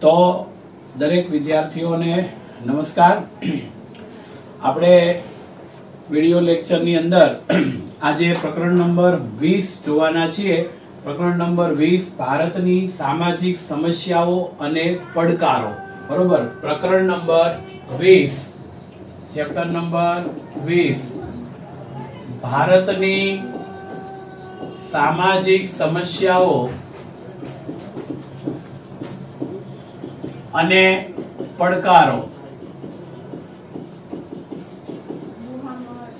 તો દરેક વિદ્યાર્થીઓને નમસ્કાર। આપણે વિડિયો લેક્ચરની અંદર આજે પ્રકરણ નંબર 20 જોવાના છીએ। પ્રકરણ નંબર 20 ભારતની સામાજિક સમસ્યાઓ અને પડકારો। બરોબર, પ્રકરણ નંબર 20 ચેપ્ટર નંબર 20 ભારતની સામાજિક સમસ્યાઓ અને પડકારો।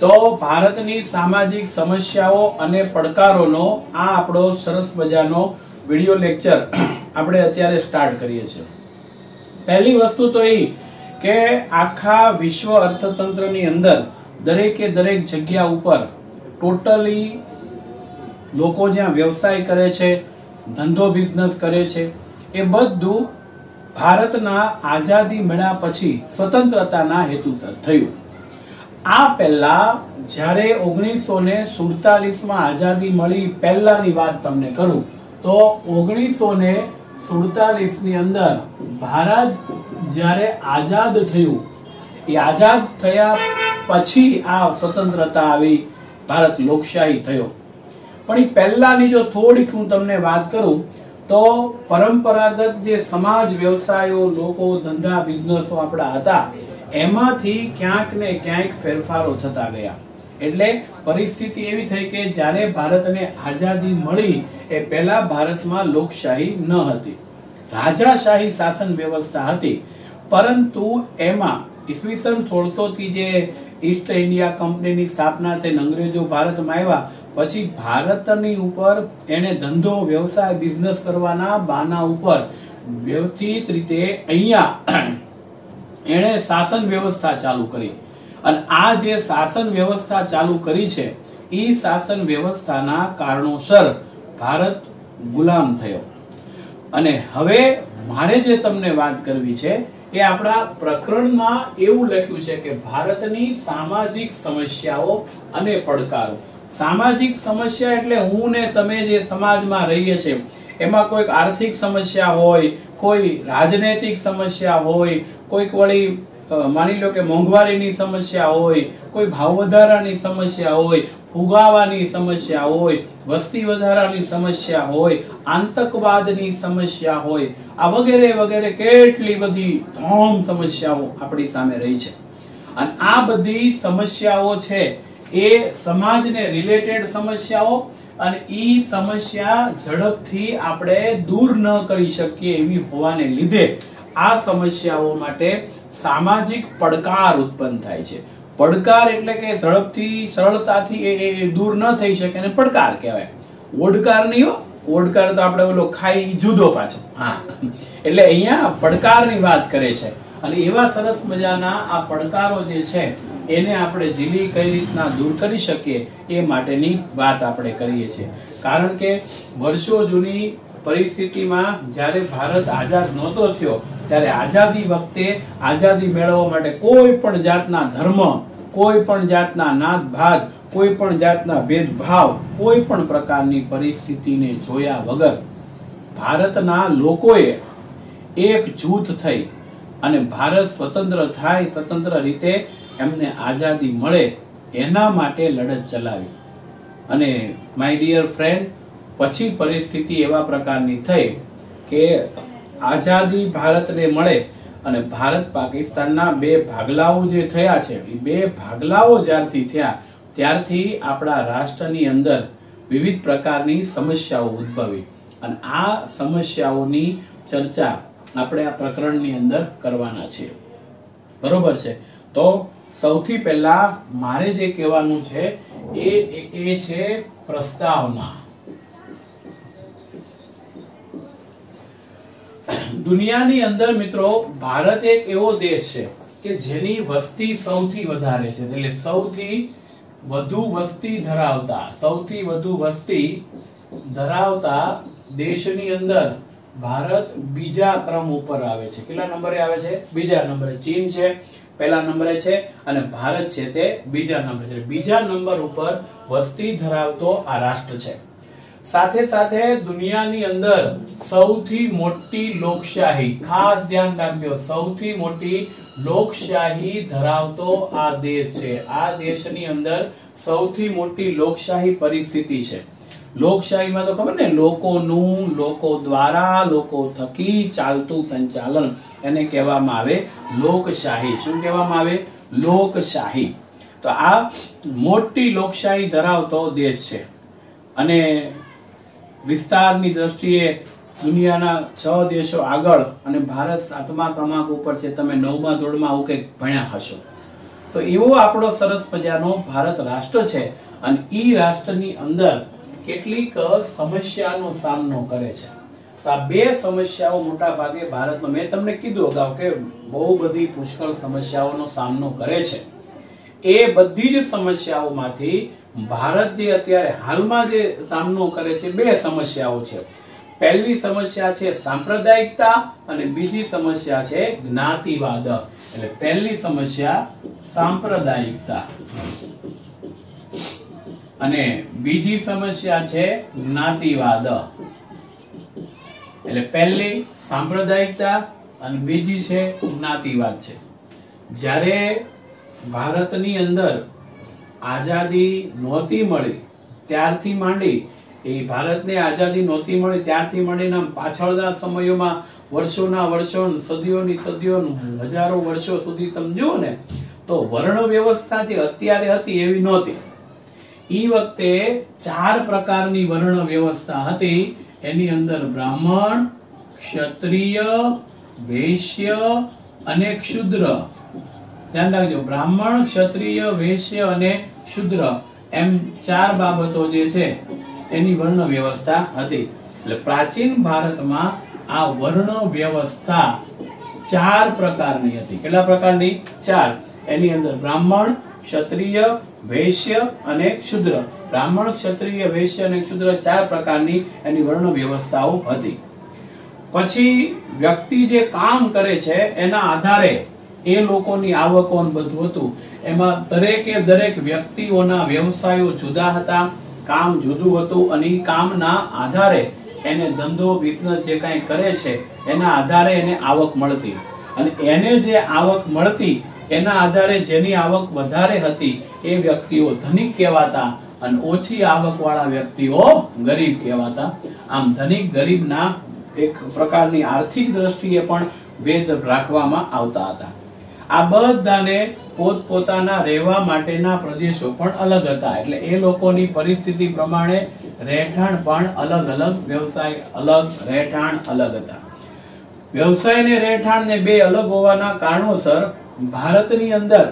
તો ભારતની સામાજિક સમસ્યાઓ અને પડકારોનો આ આપણો સરસ મજાનો વિડિયો લેક્ચર આપણે અત્યારે સ્ટાર્ટ કરીએ છીએ। પહેલી વસ્તુ તો એ કે આખા વિશ્વ અર્થતંત્રની અંદર દરેકે દરેક જગ્યા ઉપર ટોટલી લોકો જ્યાં વ્યવસાય કરે છે, ધંધો બિઝનેસ કરે છે, એ બધું ભારતના આઝાદી મળ્યા પછી સ્વતંત્રતાના હેતુસર થયું। આ પહેલા જ્યારે 1947 માં આઝાદી મળી પહેલાની વાત તમને કરું તો 1947 ની અંદર ભારત જ્યારે આઝાદ થયું, એ આઝાદ થયા પછી આ સ્વતંત્રતા આવી, ભારત લોકશાહી થયો। પણ એ પહેલાની જો થોડીક હું તમને વાત કરું તો પરંપરાગત જે સમાજ વ્યવસાયો, લોકો ધંધા બિઝનેસો આપણા હતા, એમાંથી ક્યાંક ને ક્યાંક ફેરફારો થતા ગયા। એટલે પરિસ્થિતિ એવી થઈ કે જ્યારે ભારતને આઝાદી મળી એ પહેલા ભારતમાં લોકશાહી ન હતી, રાજાશાહી શાસન વ્યવસ્થા હતી। પરંતુ એમાં ઈસવીસન 1600 થી જે ઈસ્ટ ઇન્ડિયા કંપનીની સ્થાપના થઈ, અંગ્રેજો ભારતમાં આવ્યા પછી ભારતની ઉપર એને ધંધો વ્યવસાય બિઝનેસ કરવાના બાના ઉપર વ્યવસ્થિત રીતે અહીંયા એને શાસન વ્યવસ્થા ચાલુ કરી। અને આ જે શાસન વ્યવસ્થા ચાલુ કરી છે એ શાસન વ્યવસ્થાના કારણોસર ભારત ગુલામ થયો। અને હવે મારે જે તમને વાત કરવી છે એ આપણા પ્રકરણમાં એવું લખ્યું છે કે ભારતની સામાજિક સમસ્યાઓ અને પડકારો। સામાજિક સમસ્યા એટલે હું ને તમે જે સમાજમાં રહીએ છીએ એમાં કોઈક આર્થિક સમસ્યા હોય, કોઈ રાજનૈતિક સમસ્યા હોય, કોઈક વળી માની લો કે મોંઘવારીની સમસ્યા હોય, કોઈ ભાવ વધારાની સમસ્યા હોય, ફુગાવાની સમસ્યા હોય, વસ્તી વધારાની સમસ્યા હોય, આતંકવાદની સમસ્યા હોય, આ વગેરે વગેરે કેટલી બધી તમામ સમસ્યાઓ આપણી સામે રહી છે। અને આ બધી સમસ્યાઓ છે એ સમાજને રિલેટેડ સમસ્યાઓ, અને ઈ સમસ્યા ઝડપથી આપણે દૂર ન કરી શકીએ એવી હોવાને લીધે આ સમસ્યાઓ માટે સામાજિક પડકાર ઉત્પન્ન થાય છે। પડકાર એટલે કે ઝડપથી સરળતાથી એ દૂર ન થઈ શકે અને પડકાર કહેવાય, ઓડકાર નહીં હો। ઓડકાર તો આપણે ઓલો ખાઈ જુદો પાછો, હા, એટલે અહીંયા પડકારની વાત કરે છે। અને એવા સરસ મજાના આ પડકારો જે છે એને આપણે ઝીલી કઈ રીતના દૂર કરી શકીએ એ માટેની વાત આપણે કરીએ છીએ। કારણ કે વર્ષો જૂની પરિસ્થિતિમાં જ્યારે ભારત આઝાદ નહોતો થયો ત્યારે આઝાદી વખતે આઝાદી મેળવવા માટે કોઈ પણ જાતના ધર્મ, કોઈ પણ જાતના નાત ભાત, કોઈ પણ જાતના ભેદભાવ, કોઈ પણ પ્રકારની પરિસ્થિતિને જોયા વગર ભારતના લોકોએ એક જૂથ થઈ અને ભારત સ્વતંત્ર થાય, સ્વતંત્ર રીતે એમને આઝાદી મળે એના માટે લડત ચલાવી। અને માય ડિયર ફ્રેન્ડ, પછી પરિસ્થિતિ એવા પ્રકારની થઈ કે આઝાદી ભારતને મળે અને ભારત પાકિસ્તાનના બે ભાગલાઓ જે થયા છે, એ બે ભાગલાઓ જ્યારથી થયા ત્યારથી આપણા રાષ્ટ્રની અંદર વિવિધ પ્રકારની સમસ્યાઓ ઉદ્ભવી। અને આ સમસ્યાઓની ચર્ચા આપણે આ પ્રકરણની અંદર કરવાના છીએ, બરોબર છે। તો સૌથી પહેલા મારે જે કહેવાનું છે એ છે પ્રસ્તાવના। દુનિયાની અંદર મિત્રો ભારત એક એવો દેશ છે કે જેની વસ્તી સૌથી વધારે છે, એટલે સૌથી વધુ વસ્તી ધરાવતા દેશની અંદર ભારત બીજા ક્રમ ઉપર આવે છે। કેટલા નંબરે આવે છે? બીજા નંબરે। ચીન છે પહેલા નંબરે છે અને ભારત છે તે બીજા નંબરે છે। બીજા નંબર ઉપર વસ્તી ધરાવતો આ રાષ્ટ્ર છે। સાથે સાથે દુનિયાની અંદર સૌથી મોટી લોકશાહી, ખાસ ધ્યાન રાખજો, સૌથી મોટી લોકશાહી ધરાવતો આ દેશ છે. આ દેશની અંદર સૌથી મોટી લોકશાહી પરિસ્થિતિ છે. લોકશાહીમાં તો ખબર ને, લોકોનું, લોકો દ્વારા, લોકો થકી ચાલતું સંચાલન, એને કહેવામાં આવે લોકશાહી. શું કહેવામાં આવે? લોકશાહી. તો આ મોટી લોકશાહી ધરાવતો દેશ છે અને વિસ્તારની દ્રષ્ટિએ દુનિયાના 6 દેશો આગળ અને ભારત 7મા ક્રમાંક ઉપર છે. તમે 9મા ધોરણમાં આવું કંઈક ભણ્યા હશો. તો એવો આપણો સરસ મજાનો ભારત રાષ્ટ્ર છે અને ઈ રાષ્ટ્રની અંદર કેટલીક સમસ્યાનો સામનો કરે છે. તો આ 2 સમસ્યાઓ મોટા ભાગે ભારતમાં, મેં તમને કીધું અગાઉ કે બહુ બધી પુષ્કળ સમસ્યાઓનો સામનો કરે છે. એ બધી જ સમસ્યાઓમાંથી ભારત જે અત્યારે હાલમાં જે સામનો કરે છે, 2 સમસ્યાઓ છે. પહેલી સમસ્યા છે સાંપ્રદાયિકતા અને બીજી સમસ્યા છે જ્ઞાતિવાદ. એટલે પહેલી સમસ્યા સાંપ્રદાયિકતા અને બીજી સમસ્યા છે જ્ઞાતિવાદ. એટલે પહેલી સાંપ્રદાયિકતા અને બીજી છે જ્ઞાતિવાદ છે. જ્યારે ભારતની અંદર આઝાદી નહોતી મળી ત્યારથી માંડી, એ ભારતને આઝાદી નહોતી મળી ત્યારથી માંડીને પાછળના સમયોમાં વર્ષોના વર્ષો, સદીઓની સદીઓ, હજારો વર્ષો સુધી તમે જુઓ ને તો વર્ણ વ્યવસ્થા જે અત્યારે હતી એવી નહોતી. ઈ વખતે 4 પ્રકારની વર્ણ વ્યવસ્થા હતી. એની અંદર બ્રાહ્મણ, ક્ષત્રિય, વૈશ્ય અને ક્ષુદ્ર. ધ્યાન રાખજો, બ્રાહ્મણ, ક્ષત્રિય, વૈશ્ય અને શૂદ્ર, એમ 4 બાબતો જે છે એની વર્ણ વ્યવસ્થા હતી. એટલે પ્રાચીન ભારતમાં આ વર્ણ વ્યવસ્થા 4 પ્રકારની હતી. કેટલા પ્રકારની? 4. એની અંદર બ્રાહ્મણ, ક્ષત્રિય, વૈશ્ય અને શૂદ્ર. બ્રાહ્મણ, ક્ષત્રિય, વૈશ્ય અને શૂદ્ર 4 પ્રકારની એની વર્ણ વ્યવસ્થાઓ હતી. પછી વ્યક્તિ જે કામ કરે છે એના આધારે એ લોકોની આવકો બધું હતું. એમાં દરેકે દરેક વ્યક્તિઓના વ્યવસાયો જુદા હતા, કામ જુદું હતું અને એ કામના આધારે એને ધંધો, બિઝનેસ જે કાંઈ કરે છે એના આધારે એને આવક મળતી. અને એને જે આવક મળતી એના આધારે જેની આવક વધારે હતી એ વ્યક્તિઓ ધનિક કહેવાતા અને ઓછી આવક વાળા વ્યક્તિઓ ગરીબ કહેવાતા. આમ ધનિક ગરીબના એક પ્રકારની આર્થિક દ્રષ્ટિએ પણ ભેદ રાખવામાં આવતા હતા. આ બધાને પોતપોતાના રહેવા માટેના પ્રદેશો પણ અલગ હતા. એટલે એ લોકોની પરિસ્થિતિ પ્રમાણે રહેઠાણ પણ અલગ અલગ, વ્યવસાય અલગ, રહેઠાણ અલગ હતા. વ્યવસાય ને રહેઠાણ ને 2 અલગ હોવાના કારણોસર ભારતની અંદર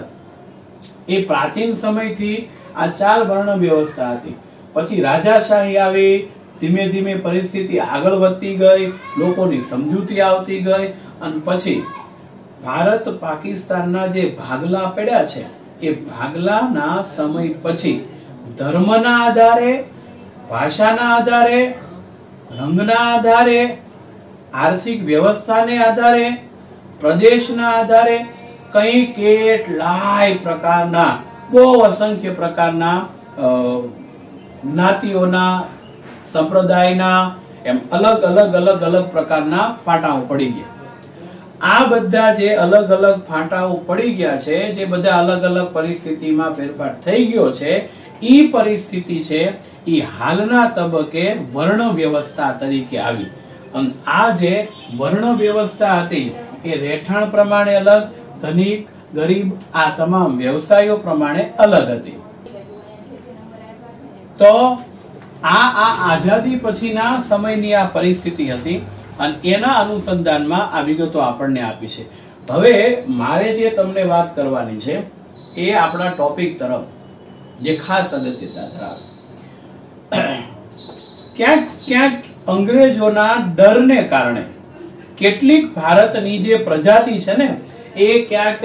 એ પ્રાચીન સમયથી આ 4 વર્ણ વ્યવસ્થા હતી. પછી રાજાશાહી આવી, ધીમે ધીમે પરિસ્થિતિ આગળ વધતી ગઈ, લોકોની સમજૂતી આવતી ગઈ અને પછી ભારત પાકિસ્તાનના જે ભાગલા પડ્યા છે એ ભાગલાના સમય પછી ધર્મના આધારે, ભાષાના આધારે, રંગના આધારે, આર્થિક વ્યવસ્થાને આધારે, પ્રદેશના આધારે કઈ કેટલાય પ્રકારના, બહુ અસંખ્ય પ્રકારના જ્ઞાતિઓના, સંપ્રદાયના, એમ અલગ અલગ અલગ અલગ પ્રકારના ફાટાઓ પડી ગયા. આ બધા જે અલગ અલગ ફાટાઓ પડી ગયા છે, જે બધા અલગ અલગ પરિસ્થિતિમાં ફેરફાર થઈ ગયો છે, ઈ પરિસ્થિતિ છે ઈ હાલના તબક્કે વર્ણ વ્યવસ્થા તરીકે આવી. અને આ જે વર્ણ વ્યવસ્થા હતી એ રહેઠાણ પ્રમાણે અલગ, ધનિક, ગરીબ, આ તમામ વ્યવસાયો પ્રમાણે અલગ હતી. તો આ આઝાદી પછીના સમયની આ પરિસ્થિતિ હતી અને એના અનુસંધાનમાં આ વિગતો આપણને આપી છે. હવે મારે જે તમને વાત કરવાની છે એ આપણા ટોપિક તરફ, જે ખાસ અગત્યતા ધરાવે. ક્યાંક ક્યાંક અંગ્રેજોના ડરને કારણે કેટલીક ભારતની જે પ્રજાતિ છે ને એ ક્યાંક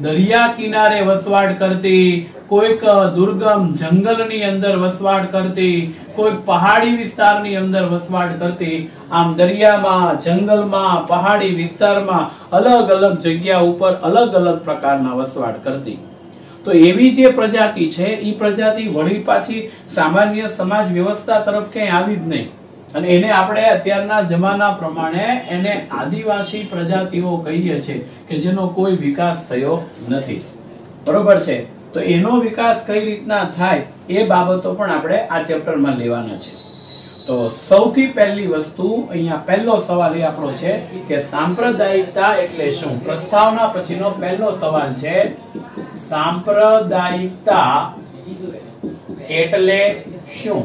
દરિયા કિનારે વસવાટ કરતી, કોઈક દુર્ગમ જંગલની અંદર વસવાટ કરતી, કોઈક પહાડી વિસ્તારની અંદર વસવાટ કરતી. આમ દરિયામાં, જંગલમાં, પહાડી વિસ્તારમાં અલગ અલગ જગ્યા ઉપર અલગ અલગ પ્રકારના વસવાટ કરતી. તો એવી જે પ્રજાતિ છે એ પ્રજાતિ વળી પાછી સામાન્ય સમાજ વ્યવસ્થા તરફ ક્યાંય આવી જ નહીં, અને એને આપણે અત્યારના જમાના પ્રમાણે એને આદિવાસી પ્રજાતિઓ કહીએ છીએ કે જેનો કોઈ વિકાસ થયો નથી. બરોબર છે? તો એનો વિકાસ કઈ રીતના થાય એ બાબતો પણ આપણે આ ચેપ્ટરમાં લેવાના છે. તો સૌથી પહેલી વસ્તુ અહીંયા પહેલો સવાલ એ આપણો છે કે સાંપ્રદાયિકતા એટલે શું. પ્રસ્તાવના પછીનો પહેલો સવાલ છે સાંપ્રદાયિકતા એટલે શું.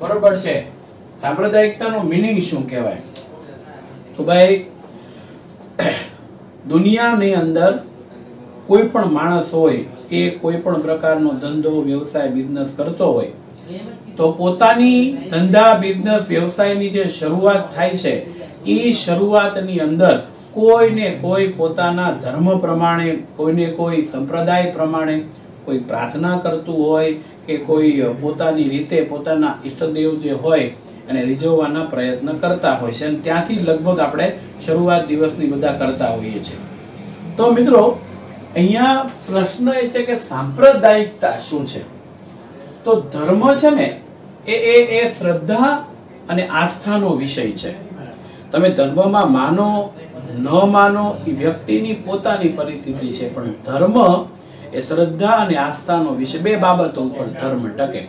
બરોબર છે? સાંપ્રદાયિકતાનો મીનિંગ શું કહેવાય? તો ભાઈ દુનિયાની અંદર કોઈ પણ માણસ હોય એ કોઈ પણ પ્રકારનો ધંધો વ્યવસાય બિઝનેસ કરતો હોય તો પોતાની ધંધા બિઝનેસ વ્યવસાયની જે શરૂઆત થાય છે એ શરૂઆતની અંદર કોઈને કોઈ પોતાના ધર્મ પ્રમાણે, કોઈને કોઈ સંપ્રદાય પ્રમાણે, કોઈ પ્રાર્થના કરતું હોય કે કોઈ પોતાની રીતે પોતાના ઈષ્ટદેવ જે હોય એને રીઝવવાના પ્રયત્ન કરતા હોય છે, અને ત્યાંથી લગભગ આપણે શરૂઆત દિવસની બધા કરતા હોઈએ છીએ. તો મિત્રો અહીંયા પ્રશ્ન એ છે કે સાંપ્રદાયિકતા શું છે. તો ધર્મ છે ને એ શ્રદ્ધા અને આસ્થાનો વિષય છે. તમે ધર્મમાં માનો ન માનો એ વ્યક્તિની પોતાની પરિસ્થિતિ છે, પણ ધર્મ એ શ્રદ્ધા અને આસ્થાનો વિષય, બે બાબતો ઉપર ધર્મ ટકે.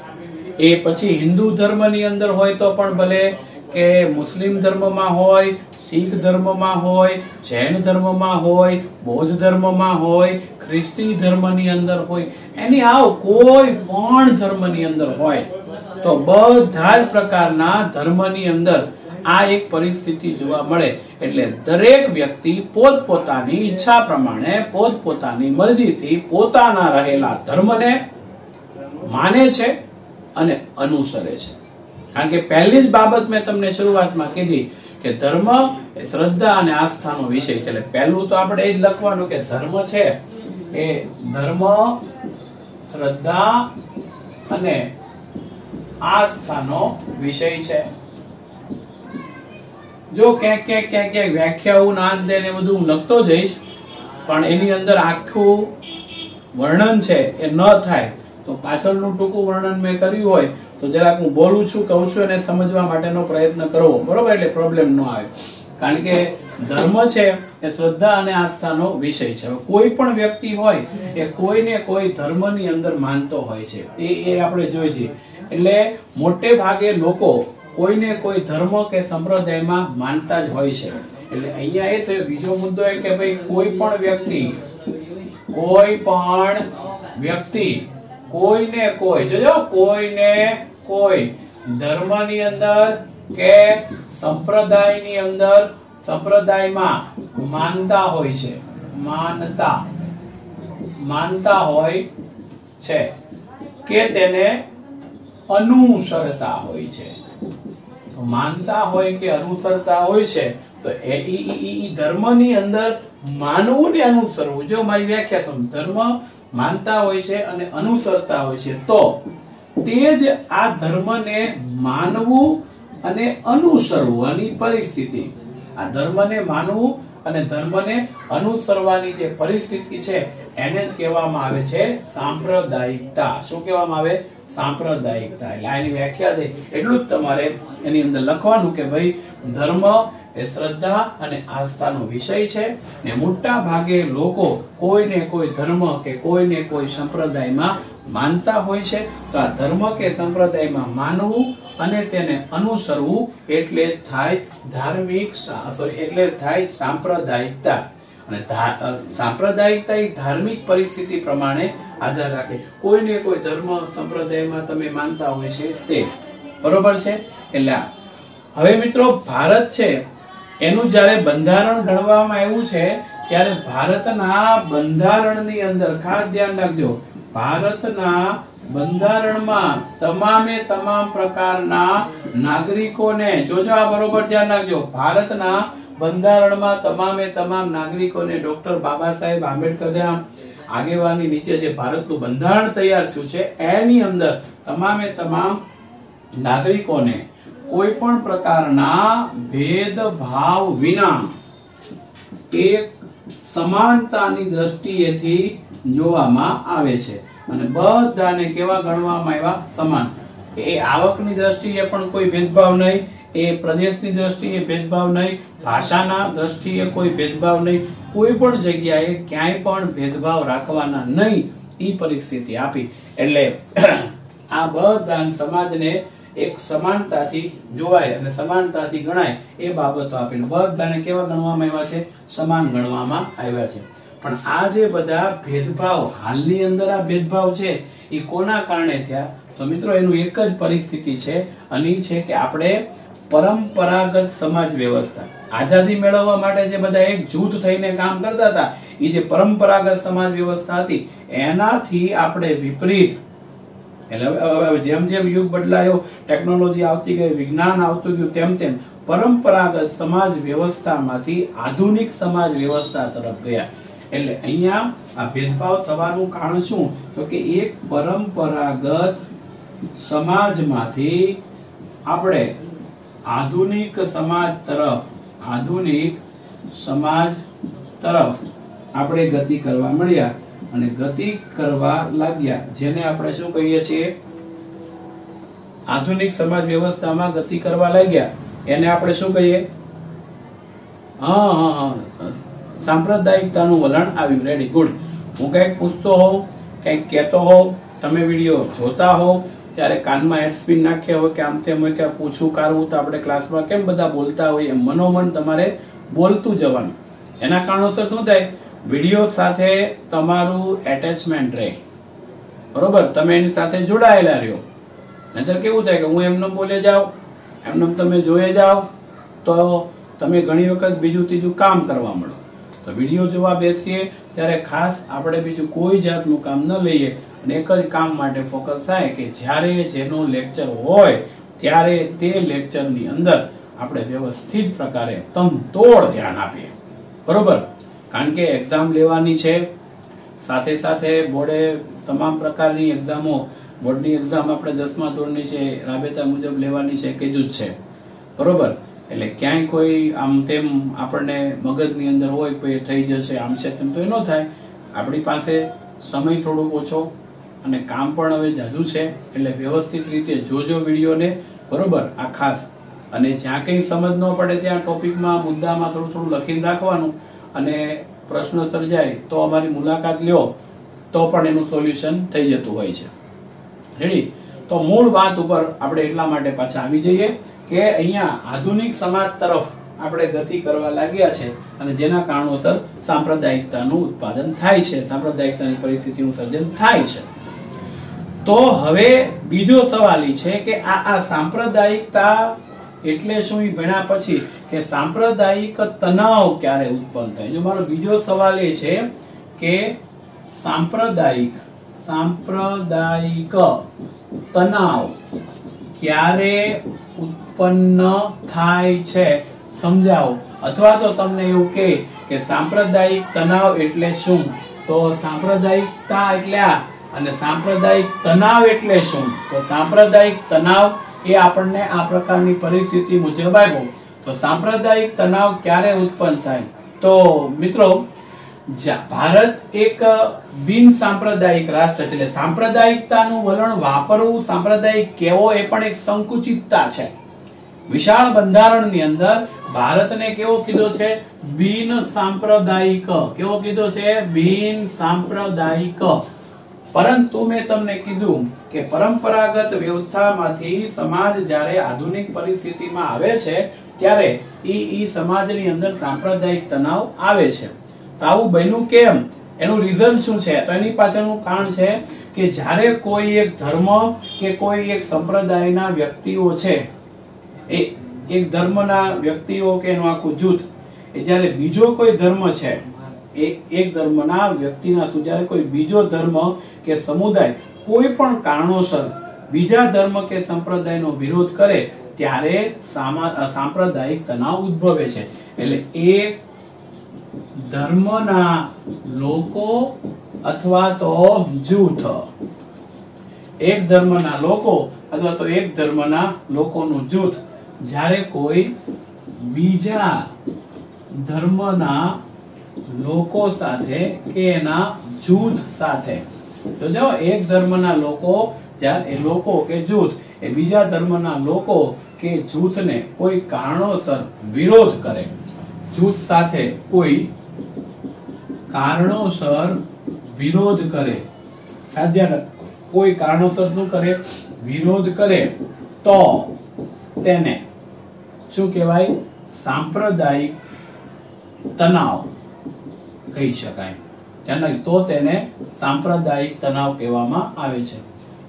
એ પછી હિન્દુ ધર્મની અંદર હોય તો પણ ભલે, કે મુસ્લિમ ધર્મમાં હોય, શીખ ધર્મમાં હોય, જૈન ધર્મમાં હોય, બૌદ્ધ ધર્મમાં હોય, ખ્રિસ્તી ધર્મની અંદર હોય, એની આવ કોઈ પણ ધર્મની અંદર હોય તો બધા જ પ્રકારના ધર્મની અંદર આ એક પરિસ્થિતિ જોવા મળે. એટલે દરેક વ્યક્તિ પોતપોતાની ઈચ્છા પ્રમાણે, પોતપોતાની મરજીથી પોતાના રહેલા ધર્મને માને છે અને અનુસરે છે. કારણ કે પહેલી જ બાબત મેં તમને શરૂઆતમાં કીધી કે ધર્મ એ શ્રદ્ધા અને આસ્થાનો વિષય છે. એટલે પહેલું તો આપણે એ જ લખવાનું કે ધર્મ છે એ ધર્મ, શ્રદ્ધા અને આસ્થાનો વિષય છે. જો ક્યાંક વ્યાખ્યાઓ ના દે ને બધું હું લખતો જઈશ, પણ એની અંદર આખું વર્ણન છે એ ન થાય તો પાછળનું ટૂંકું વર્ણન મેં કર્યું હોય તો જરાક હું બોલું છું, કહું છું એને સમજવા માટેનો પ્રયત્ન કરવો. બરોબર? એટલે પ્રોબ્લેમ ન આવે. કારણ કે ધર્મ છે એ શ્રદ્ધા અને આસ્થાનો વિષય છે. કોઈ પણ વ્યક્તિ હોય એ કોઈને કોઈ ધર્મની અંદર માનતો હોય છે, એ આપણે જોઈ છીએ. એટલે મોટે ભાગે લોકો કોઈને કોઈ ધર્મ કે સંપ્રદાયમાં માનતા જ હોય છે. એટલે અહીંયા એ થયો બીજો મુદ્દો એ કે ભાઈ કોઈ પણ વ્યક્તિ કોઈને કોઈ, જોજો, કોઈને કોઈ ધર્મની અંદર કે સંપ્રદાયની અંદર, સંપ્રદાયમાં માનતા હોય છે, માનતા હોય છે કે તેને અનુસરતા હોય છે. માનતા હોય કે અનુસરતા હોય છે તો એ ધર્મની અંદર માનવું ને અનુસરવું. જો મારી વ્યાખ્યા સમજ, ધર્મ માનતા હોય છે અને અનુસરતા હોય છે તો તે જ આ ધર્મને માનવું અને અનુસરવાની પરિસ્થિતિ, આ ધર્મને માનવું અને ધર્મને અનુસરવાની જે પરિસ્થિતિ છે એને જ કહેવામાં આવે છે સાંપ્રદાયિકતા. શું કહેવામાં આવે? સાંપ્રદાયિકતા. એટલે આની વ્યાખ્યા છે. એટલું જ તમારે એની અંદર લખવાનું કે ભાઈ ધર્મ એ શ્રદ્ધા અને આસ્થાનો વિષય છે ને મોટા ભાગે લોકો કોઈને કોઈ ધર્મ કે કોઈને કોઈ સંપ્રદાયમાં માનતા હોય છે. તો આ ધર્મ કે સંપ્રદાયમાં માનવું અને તેને અનુસરવું એટલે થાય ધાર્મિક, એટલે થાય સાંપ્રદાયિકતા. અને સાંપ્રદાયિકતા એ ધાર્મિક પરિસ્થિતિ પ્રમાણે આધાર રાખે. કોઈને કોઈ ધર્મ સંપ્રદાયમાં તમે માનતા હોય છે તે. બરોબર છે? એટલે હવે મિત્રો ભારત છે એનું જયારે બંધારણ ઘડવામાં આવ્યું છે ત્યારે ભારતના બંધારણની અંદર ખાસ ધ્યાન રાખજો, ભારતના બંધારણમાં તમામે તમામ પ્રકારના નાગરિકોને, જોજો આ બરોબર ધ્યાન રાખજો, ભારતના બંધારણમાં તમામે તમામ નાગરિકોને ડોક્ટર બાબા સાહેબ આંબેડકરના આગેવાની નીચે જે ભારતનું બંધારણ તૈયાર થયું છે એની અંદર તમામે તમામ નાગરિકોને કોઈ પણ પ્રકારના ભેદભાવ વિના એક સમાનતાની દ્રષ્ટિએથી જોવામાં આવે છે અને બધાને કેવા ગણવામાં આવ્યા? સમાન. એ આવકની દ્રષ્ટિએ પણ કોઈ ભેદભાવ નહીં, એ પ્રદેશની દ્રષ્ટિએ ભેદભાવ નહીં, ભાષાના દ્રષ્ટિએ કોઈ ભેદભાવ નહીં, કોઈ પણ જગ્યાએ ક્યાંય પણ ભેદભાવ રાખવાના નહીં, એ પરિસ્થિતિ આપી. એટલે આ બધા સમાજને એક સમાનતાથી જોવાય અને સમાનતાથી ગણાય એ બાબતો આપીને બધાને કેવા ગણવામાં આવ્યા છે? સમાન ગણવામાં આવ્યા છે. પણ આ જે બધા ભેદભાવ હાલની અંદર આ ભેદભાવ છે એ કોના કારણે થયા? તો મિત્રો એનું એક જ પરિસ્થિતિ છે અને એ છે કે આપણે પરંપરાગત સમાજ વ્યવસ્થા, આઝાદી મેળવવા માટે જે બધા એક જૂથ થઈને કામ કરતા હતા, એ જે પરંપરાગત સમાજ વ્યવસ્થા હતી એનાથી આપણે વિપરીત, એટલે જેમ જેમ યુગ બદલાયો, ટેકનોલોજી આવતી ગઈ, વિજ્ઞાન આવતું ગયું, તેમ તેમ પરંપરાગત સમાજ વ્યવસ્થામાંથી આધુનિક સમાજ વ્યવસ્થા તરફ ગયા. એટલે અહીંયા આ ભેદભાવ થવાનું કારણ શું? તો કે એક પરંપરાગત સમાજમાંથી આપણે આધુનિક સમાજ તરફ આપણે ગતિ કરવા મળ્યા અને ગતિ કરવા લાગ્યા, જેને આપણે શું કહીએ છીએ? આધુનિક સમાજ વ્યવસ્થામાં ગતિ કરવા લાગ્યા એને આપણે શું કહીએ? સાંપ્રદાયિકતાનું વલણ આવ્યું. Ready, good. હું કંઈક પૂછતો હોઉં, કંઈક કહેતો હોઉં, તમે વિડીયો જોતા હોવ ત્યારે કાનમાં હેડસ્પિન નાખ્યા હોય કે આમ તેમ હોય કે પૂછું કાઢવું, તો આપણે ક્લાસમાં કેમ બધા બોલતા હોય એમ મનોમન તમારે બોલતું જવાનું. એના કારણોસર શું થાય? વિડીયો સાથે તમારું એટેચમેન્ટ રહે, બરોબર? તમે એની સાથે જોડાયેલા રહ્યો. નહીતર કેવું થાય કે હું એમને બોલે જાઉં, એમને તમે જોઈ જાઓ તો તમે ઘણી વખત બીજું ત્રીજું કામ કરવા મળો. તો વિડીયો જોવા બેસીએ ત્યારે ખાસ આપણે બીજું કોઈ જાતનું કામ ન લઈએ અને એક જ કામ માટે ફોકસ થાય કે જ્યારે જેનો લેક્ચર હોય ત્યારે તે લેક્ચરની અંદર આપણે વ્યવસ્થિત પ્રકારે તનતોડ ધ્યાન આપીએ, બરોબર? કારણ કે એક્ઝામ લેવાની છે, સાથે સાથે બોર્ડે તમામ પ્રકારની એક્ઝામો, બોર્ડની એક્ઝામ આપણે 10મા ધોરણની છે, રાબેતા મુજબ લેવાની છે, કીધું જ છે, બરોબર? એટલે ક્યાંય કોઈ આમ તેમ આપણને મગજની અંદર હોય કોઈ થઈ જશે આમ છે તેમ, તો એ ન થાય. આપણી પાસે સમય થોડોક ઓછો અને કામ પણ હવે જાજુ છે, એટલે વ્યવસ્થિત રીતે જોજો વિડીયોને, બરોબર? આ ખાસ. અને જ્યાં કંઈ સમજ ન પડે ત્યાં ટોપિકમાં, મુદ્દામાં થોડું થોડું લખીને રાખવાનું અને પ્રશ્ન સર્જાય તો અમારી મુલાકાત લ્યો તો પણ એનું સોલ્યુશન થઈ જતું હોય છે. રેડી? તો મૂળ વાત ઉપર આપણે એટલા માટે પાછા આવી જઈએ કે અહીંયા આધુનિક સમાજ તરફ આપણે ગતિ કરવા લાગ્યા છે અને જેના કારણોસર સાંપ્રદાયિકતાનું ઉત્પાદન થાય છે, સાંપ્રદાયિકતાની પરિસ્થિતિનું સર્જન થાય છે. તો હવે બીજો સવાલ એ છે કે આ સાંપ્રદાયિકતા એટલે શું? એ ભણ્યા પછી કે સાંપ્રદાયિક તણાવ ક્યારે ઉત્પન્ન થાય? જો મારો બીજો સવાલ એ છે કે સાંપ્રદાયિક તણાવ ક્યારે ઉત્પન્ન થાય છે? સમજાવો. અથવા તો તમને એવું કે સાંપ્રદાયિક તણાવ એટલે શું? તો સાંપ્રદાયિકતા એટલે આ અને સાંપ્રદાયિક તણાવ એટલે શું? તો સાંપ્રદાયિક તણાવ એ આપણને આ પ્રકારની પરિસ્થિતિ મુજબ આવ્યો. તો સાંપ્રદાયિક તણાવ ક્યારે ઉત્પન્ન થાય? તો મિત્રો, ભારત એક બિન સાંપ્રદાયિક રાષ્ટ્ર છે, એટલે સાંપ્રદાયિકતાનું વલણ વાપરવું, સાંપ્રદાયિક કેવો એ પણ એક સંકુચિતતા છે. વિશાળ બંધારણની અંદર ભારતને કેવો કીધો છે? બિન સાંપ્રદાયિક. કેવો કીધો છે? બિન સાંપ્રદાયિક. પરંતુ મેં તમને કીધું કે પરંપરાગત વ્યવસ્થામાંથી સમાજ જ્યારે આધુનિક પરિસ્થિતિમાં આવે છે ત્યારે ઈ સમાજની અંદર સાંપ્રદાયિક તણાવ આવે છે. તો આવું બન્યું કેમ? એનું રીઝન શું છે? તો એની પાછળનું કારણ છે કે જ્યારે કોઈ એક ધર્મ કે કોઈ એક સંપ્રદાયના વ્યક્તિઓ છે, એક ધર્મના વ્યક્તિઓ કે એનું આખું જૂથ, એ જ્યારે બીજો કોઈ ધર્મ છે, એક ધર્મના વ્યક્તિના જ્યારે કોઈ બીજો ધર્મ કે સમુદાય કોઈ પણ કારણોસર બીજા ધર્મ કે સંપ્રદાયનો વિરોધ કરે ત્યારે સાંપ્રદાયિક તણાવ ઉદ્ભવે છે. એટલે એક ધર્મના લોકો અથવા તો જૂથ, એક ધર્મના લોકો અથવા તો એક ધર્મના લોકોનું જૂથ જ્યારે કોઈ બીજા ધર્મના લોકો સાથે કે એના જૂથ સાથે. તો જો એક ધર્મના લોકો, જ્યારે એ લોકો કે જૂથ એ બીજા ધર્મના લોકો કે જૂથને કોઈ કારણોસર વિરોધ કરે, જૂથ સાથે કોઈ કારણોસર વિરોધ કરે, કોઈ કારણોસર શું કરે? વિરોધ કરે, તો તેને શું કહેવાય? સાંપ્રદાયિક તણાવ કહી શકાય. તો તેને સાંપ્રદાયિક તણાવ કહેવામાં આવે છે.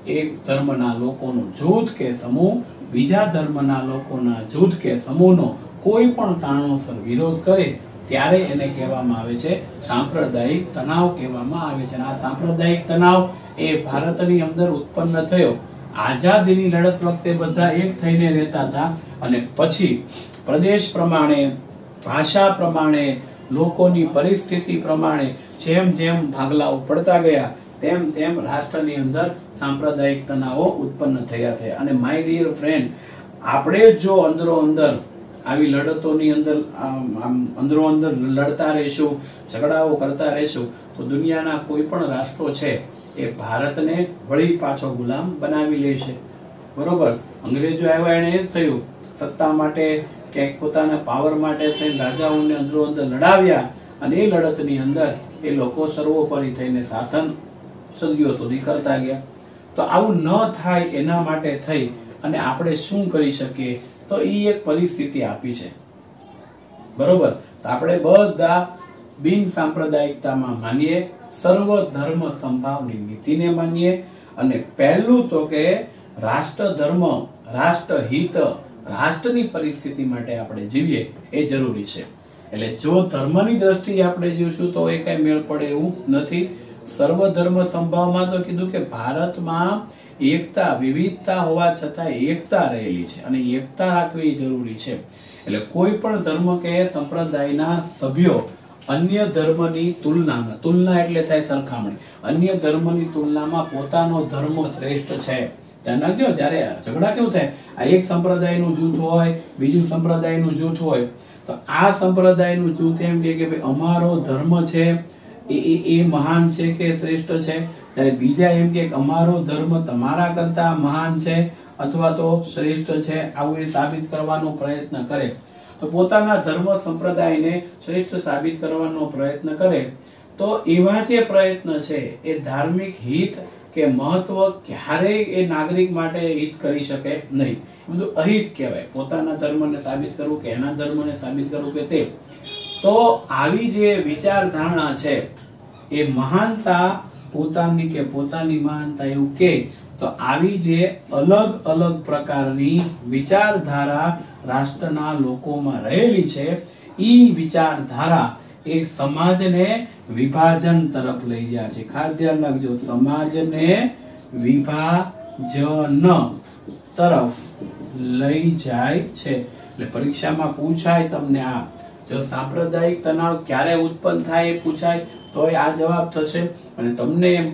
એક ધર્મના લોકોનું જૂથ કે સમૂહ બીજા ધર્મના લોકોના જૂથ કે સમૂહનો કોઈ પણ કારણોસર વિરોધ કરે ત્યારે એને કહેવામાં આવે છે સાંપ્રદાયિક તણાવ કહેવામાં આવે છે. આ સાંપ્રદાયિક તણાવ એ ભારતની અંદર ઉત્પન્ન થયો. આઝાદીની લડત વખતે બધા એક થઈને રહેતા હતા અને પછી પ્રદેશ પ્રમાણે, ભાષા પ્રમાણે, લોકોની પરિસ્થિતિ પ્રમાણે જેમ જેમ ભાગલાઓ પડતા ગયા તેમ તેમ રાષ્ટ્રની અંદર સાંપ્રદાયિક તણાવો ઉત્પન્ન થયા છે. અને માય ડિયર ફ્રેન્ડ, આપણે જો અંદરો અંદર આવી લડતોની અંદર અંદરો અંદર લડતા રહેશું, ઝઘડાઓ કરતા રહેશું, તો દુનિયાના કોઈ પણ રાષ્ટ્રો છે એ ભારતને વળી પાછો ગુલામ બનાવી લેશે. બરોબર? અંગ્રેજો આવ્યા એને એ જ થયું, સત્તા માટે કે પોતાના પાવર માટે થઈને રાજાઓને અંદરો અંદર લડાવ્યા અને એ લડતની અંદર એ લોકો સર્વોપરી થઈને શાસન સદીઓ સુધી કરતા ગયા. તો આવું ન થાય એના માટે થઈ અને આપણે શું કરી શકીએ? તો એ એક પરિસ્થિતિ આપી છે. બરોબર? તો આપણે બધા બિન સાંપ્રદાયિકતામાં માનીએ, સર્વ ધર્મ સંભાવની નીતિને માનીએ અને પહેલું તો કે રાષ્ટ્ર ધર્મ, રાષ્ટ્ર હિત, રાષ્ટ્રની પરિસ્થિતિ માટે આપણે જીવીએ એ જરૂરી છે. એટલે જો ધર્મની દ્રષ્ટિએ આપણે જીવશું તો એ કઈ મેળ પડે એવું નથી. સર્વ ધર્મ સંભાવમાં તો કીધું કે ભારતમાં એકતા, વિવિધતા હોવા છતાં એકતા રહેલી છે અને એકતા રાખવી જરૂરી છે. એટલે કોઈ પણ ધર્મ કે સંપ્રદાયના સભ્યો અન્ય ધર્મની તુલનામાં, તુલના એટલે થાય સરખામણી, અન્ય ધર્મની તુલનામાં પોતાનો ધર્મ શ્રેષ્ઠ છે. ધ્યાન રાખજો, જયારે ઝઘડા કેવું થાય, આ એક સંપ્રદાયનું જૂથ હોય, બીજું સંપ્રદાયનું જૂથ હોય, તો આ સંપ્રદાયનું જૂથ એમ કે ભાઈ અમારો ધર્મ છે એ મહાન છે કે શ્રેષ્ઠ છે, ત્યારે બીજા એમ કે અમારો ધર્મ તમારા કરતા મહાન છે અથવા તો શ્રેષ્ઠ છે, આવું એ સાબિત કરવાનો પ્રયત્ન કરે. તો પોતાના ધર્મ સંપ્રદાયને શ્રેષ્ઠ સાબિત કરવાનો પ્રયત્ન કરે તો એવા જે પ્રયત્ન છે એ ધાર્મિક હિત કે મહત્વ ક્યારેય એ નાગરિક માટે હિત કરી શકે નહીં. બધું અહિત કહેવાય. પોતાના ધર્મને સાબિત કરવું કે એના ધર્મને સાબિત કરવું કે તે. તો આવી જે વિચારધારણા છે એ મહાનતા પોતાની કે પોતાની મહાનતા એવું કે, તો આવી જે અલગ અલગ પ્રકારની વિચારધારા રાષ્ટ્રના લોકોમાં રહેલી છે ઈ વિચારધારા એ સમાજને વિભાજન તરફ લઈ જાય છે. ખાસ ધ્યાન રાખજો, સમાજને વિભાજન તરફ લઈ જાય છે. એટલે પરીક્ષામાં પૂછાય તમને આ, જો સાંપ્રદાયિક તણાવ ક્યારે ઉત્પન્ન થાય એ પૂછાય તો આ જવાબ થશે. અને તમને એમ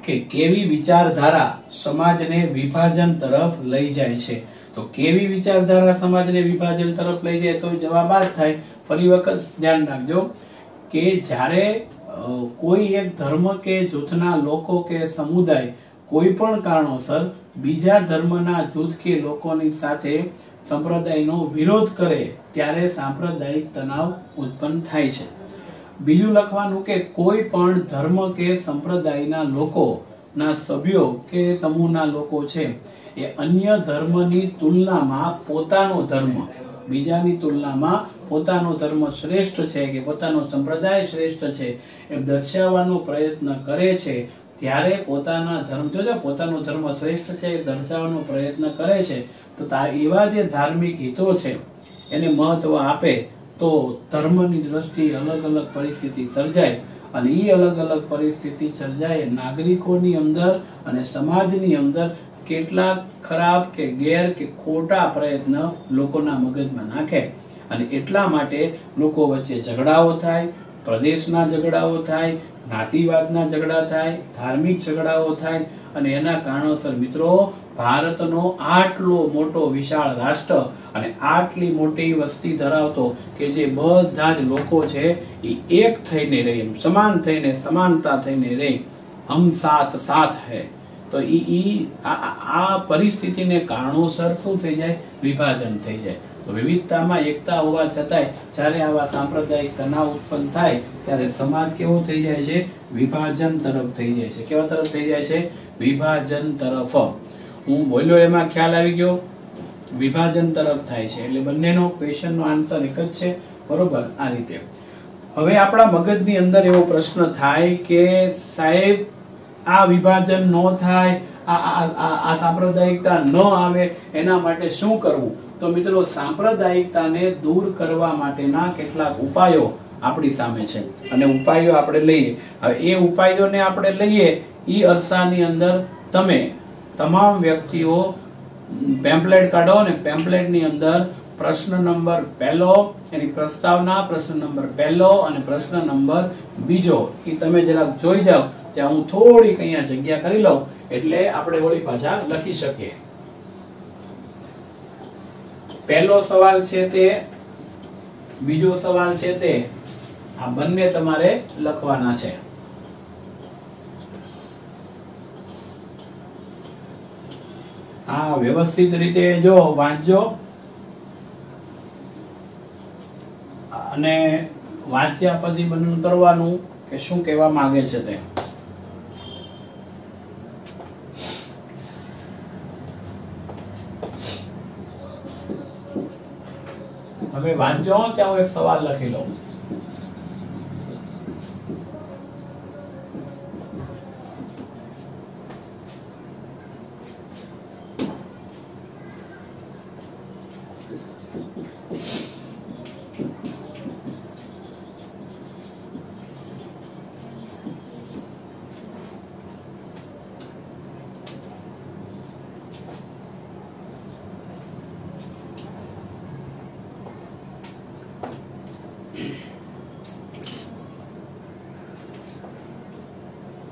કે કેવી વિચારધારા સમાજને વિભાજન તરફ લઈ જાય છે, તો કેવી વિચારધારા સમાજને વિભાજન તરફ લઈ જાય તો જવાબ આ જ થાય. ફરી વખત ધ્યાન રાખજો કે જ્યારે કોઈ એક ધર્મ કે જૂથના લોકો કે સમુદાય કોઈ પણ કારણોસર બીજા ધર્મના જૂથ કે લોકોની સાથે સંપ્રદાયનો વિરોધ કરે ત્યારે સાંપ્રદાયિક તણાવ ઉત્પન્ન થાય છે. બીજું લખવાનું કે કોઈ પણ ધર્મ કે સંપ્રદાયના લોકોના સભ્યો કે સમૂહના લોકો છે એ અન્ય ધર્મની તુલનામાં પોતાનો ધર્મ, બીજાની તુલનામાં પોતાનો ધર્મ શ્રેષ્ઠ છે કે પોતાનો સંપ્રદાય શ્રેષ્ઠ છે એમ દર્શાવવાનો પ્રયત્ન કરે છે ત્યારે પોતાના ધર્મ, જોજો પોતાનો ધર્મ શ્રેષ્ઠ છે એ દર્શાવવાનો પ્રયત્ન કરે છે તો એવા જે ધાર્મિક હિતો છે એને મહત્વ આપે તો ધર્મની દ્રષ્ટિએ અલગ અલગ પરિસ્થિતિ સર્જાય અને એ અલગ અલગ પરિસ્થિતિ સર્જાય નાગરિકોની અંદર અને સમાજની અંદર કેટલાક ખરાબ કે ગેર કે ખોટા પ્રયત્ન લોકોના મગજમાં નાખે અને એટલા માટે લોકો વચ્ચે ઝઘડાઓ થાય, પ્રદેશના ઝઘડાઓ થાય, જ્ઞાતિવાદના ઝઘડા થાય, ધાર્મિક ઝઘડાઓ થાય, અને એના કારણોસર મિત્રો ભારતનો આટલો મોટો વિશાળ રાષ્ટ્ર અને આટલી મોટી વસ્તી ધરાવતો કે જે બધા જ લોકો છે એ એક થઈને રહે, સમાન થઈને, સમાનતા થઈને રહે, હમ સાથ સાથ હૈ, તો આ પરિસ્થિતિને કારણોસર શું થઈ જાય? વિભાજન થઈ જાય. તો વિવિધતામાં એકતા હોવા છતાંય જ્યારે આવા સાંપ્રદાયિક તણાવ ઉત્પન્ન થાય ત્યારે સમાજ કેવો થઈ જાય છે? વિભાજન તરફ થઈ જાય છે. કેવા તરફ થઈ જાય છે? વિભાજન તરફ. હું બોલ્યો એમાં ખ્યાલ આવી ગયો? વિભાજન તરફ થાય છે. એટલે બંનેનો ક્વેશ્ચનનો આન્સર એક જ છે, બરોબર? આ રીતે હવે આપણા મગજની અંદર એવો પ્રશ્ન થાય કે સાહેબ આ વિભાજન ન થાય, આ સાંપ્રદાયિકતા ન આવે, એના માટે શું કરવું? તો મિત્રો સાંપ્રદાયિકતાને દૂર કરવા માટેના કેટલાક ઉપાયો આપણી સામે છે અને ઉપાયો આપણે લઈએ. હવે એ ઉપાયોને આપણે લઈએ ઈ અરસાની અંદર તમે તમામ વ્યક્તિઓ પેમ્પલેટ કાઢો અને પેમ્પલેટની અંદર પ્રશ્ન નંબર 1 એની પ્રસ્તાવના, પ્રશ્ન નંબર 1 અને પ્રશ્ન નંબર 2 એ તમે જરાક જોઈ જાઓ. ત્યાં હું થોડીક અહીંયા જગ્યા કરી લઉં એટલે આપણે વળી પાછા લખી શકીએ. પહેલો સવાલ છે તે, બીજો સવાલ છે તે, આ બંને તમારે લખવાના છે. હા, વ્યવસ્થિત રીતે જો વાંચજો અને વાંચ્યા પછી બંધ કરવાનું કે શું કહેવા માંગે છે તે. હવે વાંચો ત્યાં હું એક સવાલ લખી લઉં.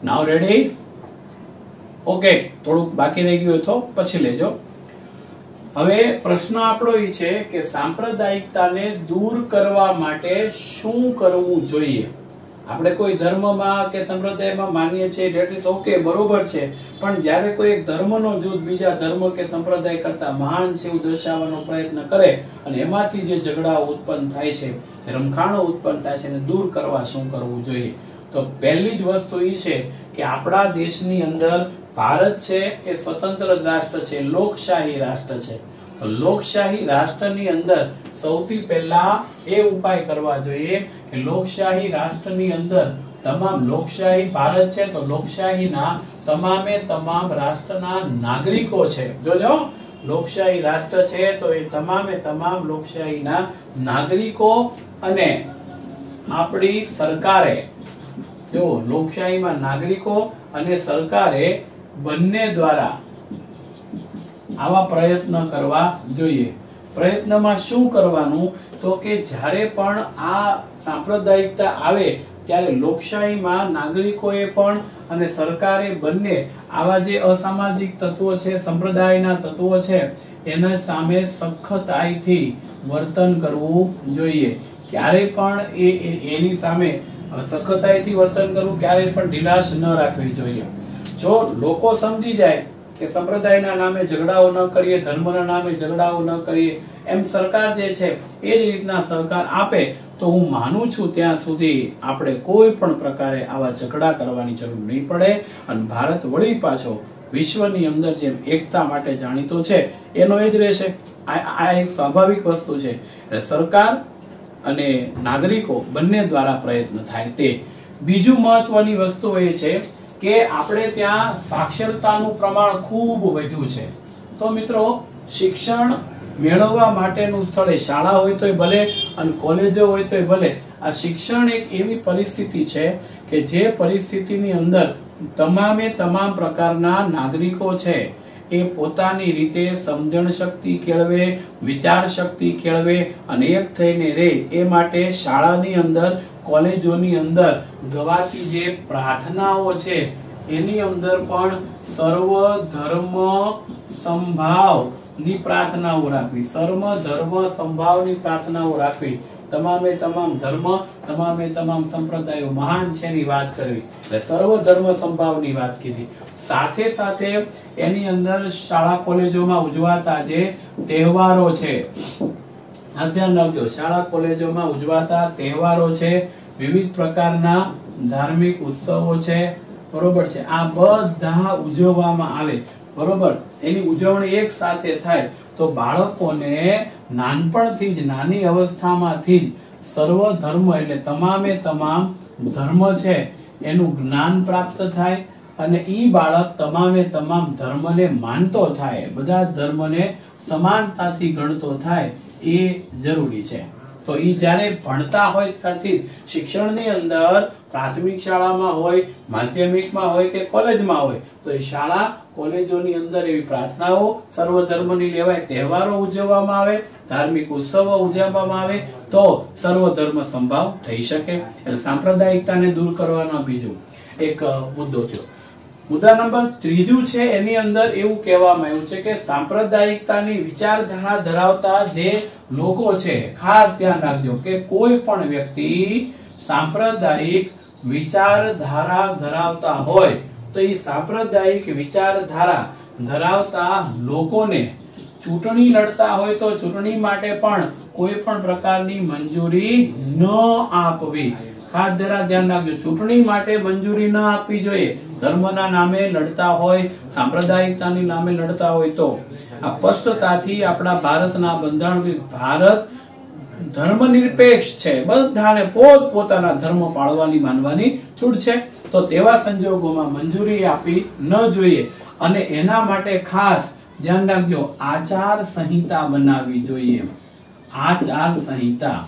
નાઉ રેડી? ઓકે, થોડુંક બાકી રહી ગયું તો પછી લેજો. હવે પ્રશ્ન આપણો એ છે કે સાંપ્રદાયિકતાને દૂર કરવા માટે શું કરવું જોઈએ? આપણે કોઈ ધર્મમાં કે સંપ્રદાયમાં માનીએ છીએ, ધેટ ઇઝ ઓકે, બરોબર છે, પણ જ્યારે કોઈ એક ધર્મનો જૂથ બીજા ધર્મ કે સંપ્રદાય કરતા મહાન છે એવું દર્શાવવાનો પ્રયત્ન કરે અને એમાંથી જે ઝઘડાઓ ઉત્પન્ન થાય છે, રમખાણો ઉત્પન્ન થાય છે, એને દૂર કરવા શું કરવું જોઈએ? તો પહેલી જ વસ્તુ એ છે કે આપણા દેશની અંદર ભારત છે એ સ્વતંત્ર રાષ્ટ્ર છે, લોકશાહી રાષ્ટ્ર છે. તો લોકશાહી રાષ્ટ્રની અંદર સૌથી પહેલા એ ઉપાય કરવા જોઈએ કે લોકશાહી રાષ્ટ્રની અંદર તમામ, લોકશાહી ભારત છે તો લોકશાહીના તમામે તમામ રાષ્ટ્રના નાગરિકો છે. જોજો, લોકશાહી રાષ્ટ્ર છે તો એ તમામે તમામ લોકશાહીના નાગરિકો અને આપણી સરકારે, જો લોકશાહીમાં નાગરિકો અને સરકારે બંને દ્વારા આવા પ્રયત્ન કરવા જોઈએ. પ્રયત્નમાં શું કરવાનું? તો કે જ્યારે પણ આ સાંપ્રદાયિકતા આવે ત્યારે લોકશાહીમાં નાગરિકોએ પણ અને સરકારે બંને આવા જે અસામાજિક તત્વો છે, સંપ્રદાયના તત્વો છે, એના સામે સખતાઈથી વર્તન કરવું જોઈએ. ક્યારે પણ એની સામે સખતાઈથી વર્તન કરવું, ક્યારેય પણ ઢીલાશ ન રાખવી જોઈએ. જો લોકો સમજી જાય કે સંપ્રદાયના નામે ઝઘડાઓ ન કરીએ, ધર્મના નામે ઝઘડાઓ ન કરીએ, એમ સરકાર જે છે એ જ રીતના સહકાર આપે, તો હું માનું છું ત્યાં સુધી આપણે કોઈ પણ પ્રકારે આવા ઝઘડા કરવાની જરૂર નહીં પડે અને ભારત વળી પાછો વિશ્વની અંદર જેમ એકતા માટે જાણીતો છે એનો એ જ રહેશે. આ એક સ્વાભાવિક વસ્તુ છે. સરકાર અને નાગરિકો બંને દ્વારા પ્રયત્ન થાય તે. બીજું મહત્વની વસ્તુ એ છે કે આપણે ત્યાં સાક્ષરતાનું પ્રમાણ ખૂબ વધ્યું છે. તો મિત્રો, શિક્ષણ મેળવવા માટેનું સ્થળ શાળા હોય તોય ભલે અને કોલેજો હોય તોય ભલે, આ શિક્ષણ એક એવી પરિસ્થિતિ છે કે જે પરિસ્થિતિની અંદર તમામે તમામ પ્રકારના નાગરિકો છે એ પોતાની રીતે સમજણ શક્તિ કેળવે, વિચાર શક્તિ કેળવે અને એક થઈને રહે એ માટે શાળાની અંદર, કોલેજોની અંદર ગવાતી જે પ્રાર્થનાઓ છે એની અંદર પણ સર્વ ધર્મ સંભાવની પ્રાર્થનાઓ રાખવી, સર્વ ધર્મ સંભાવની પ્રાર્થનાઓ રાખવી, તમામે તમામ ધર્મ, તમામે તમામ સંપ્રદાયો મહાન છે ની વાત કરવી, એટલે સર્વ ધર્મ સંભાવની વાત કીધી. સાથે સાથે એની અંદર શાળા કોલેજોમાં ઉજવાતા જે તહેવારો છે, આ ધ્યાન રાખજો, શાળા કોલેજોમાં ઉજવાતા તહેવારો છે, વિવિધ પ્રકારના ધાર્મિક ઉત્સવો છે, બરોબર છે, આ બધા ઉજવવામાં આવે, બરોબર, એની ઉજવણી એક સાથે થાય તો બાળકોને નાનપણથી જ, નાની અવસ્થામાંથી જ સર્વ ધર્મ એટલે તમામે તમામ ધર્મ છે એનું જ્ઞાન પ્રાપ્ત થાય અને ઈ બાળક તમામે તમામ ધર્મને માનતો થાય, બધા ધર્મને સમાનતાથી ગણતો થાય, એ જરૂરી છે. તો ઈ જ્યારે ભણતા હોય ત્યારથી શિક્ષણની અંદર, પ્રાથમિક શાળામાં હોય, માધ્યમિકમાં હોય કે કોલેજમાં હોય, તો એ શાળા કોલેજોની અંદર એવી પ્રાર્થનાઓ સર્વ ધર્મની લેવાય, તહેવારો ઉજવવામાં આવે, ધાર્મિક ઉત્સવો ઉજવવામાં આવે તો સર્વ ધર્મ સંભાવ થઈ શકે. એટલે સાંપ્રદાયિકતાને દૂર કરવાનો બીજો એક મુદ્દો થયો. મુદ્દા નંબર 3 છે, એની અંદર એવું કહેવામાં આવ્યું છે કે સાંપ્રદાયિકતાની વિચારધારા ધરાવતા જે લોકો છે, ખાસ ધ્યાન રાખજો કે કોઈ પણ વ્યક્તિ સાંપ્રદાયિક વિચારધારા ધરાવતા હોય તો એ સાંપ્રદાયિક વિચારધારા ધરાવતા લોકોને ચૂંટણી લડતા હોય તો ચૂંટણી માટે પણ કોઈ પણ પ્રકારની મંજૂરી ન આપવી. ખાસ જરા ધ્યાન રાખજો, ચૂંટણી માટે મંજૂરી ન આપવી જોઈએ. ધર્મના નામે લડતા હોય, સાંપ્રદાયિકતાની નામે લડતા હોય તો આ સ્પષ્ટતાથી આપણા ભારતના બંધારણ, ભારત ધર્મનિરપેક્ષ છે, બધાને પોતપોતાના ધર્મ પાળવાની, માનવાની છૂટ છે, તો તેવા સંજોગોમાં મંજૂરી આપી ન જોઈએ અને એના માટે ખાસ ધ્યાન રાખજો, આચાર સંહિતા બનાવવી જોઈએ. આચાર સંહિતા,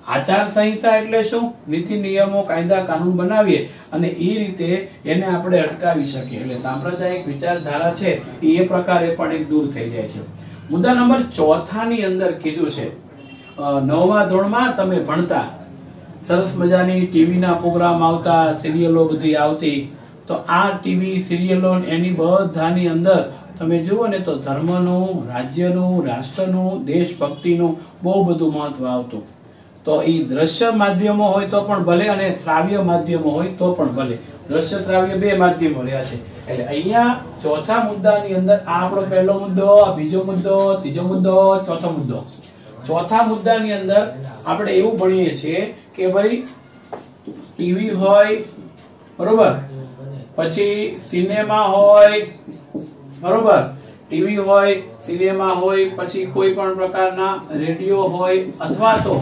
આચાર સંહિતા એટલે શું? નીતિ નિયમો, કાયદા કાનૂન બનાવીએ અને એ રીતે એને આપણે અટકાવી શકીએ. એટલે સાંપ્રદાયિક વિચારધારા છે એ પ્રકારે પણ એક દૂર થઈ જાય છે. મુદ્દા નંબર 4 ની અંદર કીધું છે, 9મા ધોરણમાં તમે ભણતા, સરસ મજાની ટીવી ના પ્રોગ્રામ આવતા, સિરિયલો બધી આવતી, તો આ ટીવી સિરિયલો એની બધાની અંદર તમે જુઓ ને તો ધર્મનું, રાજ્યનું, રાષ્ટ્રનું, દેશભક્તિનું બહુ બધું મહત્વ આવતું. તો એ દ્રશ્ય માધ્યમો હોય તો પણ ભલે અને શ્રાવ્ય માધ્યમો હોય તો પણ ભલે, દ્રશ્ય શ્રાવ્ય બે માધ્યમો રહ્યા છે. એટલે અહીંયા 4થા મુદ્દાની અંદર આ આપણો પહેલો મુદ્દો, બીજો મુદ્દો, ત્રીજો મુદ્દો, ચોથો મુદ્દો. 4થા મુદ્દાની અંદર આપણે એવું ભણીએ છીએ કે ભાઈ ટીવી હોય, બરોબર, પછી સિનેમા હોય, બરોબર, ટીવી હોય, સિનેમા હોય, પછી કોઈ પણ પ્રકારના રેડિયો હોય અથવા તો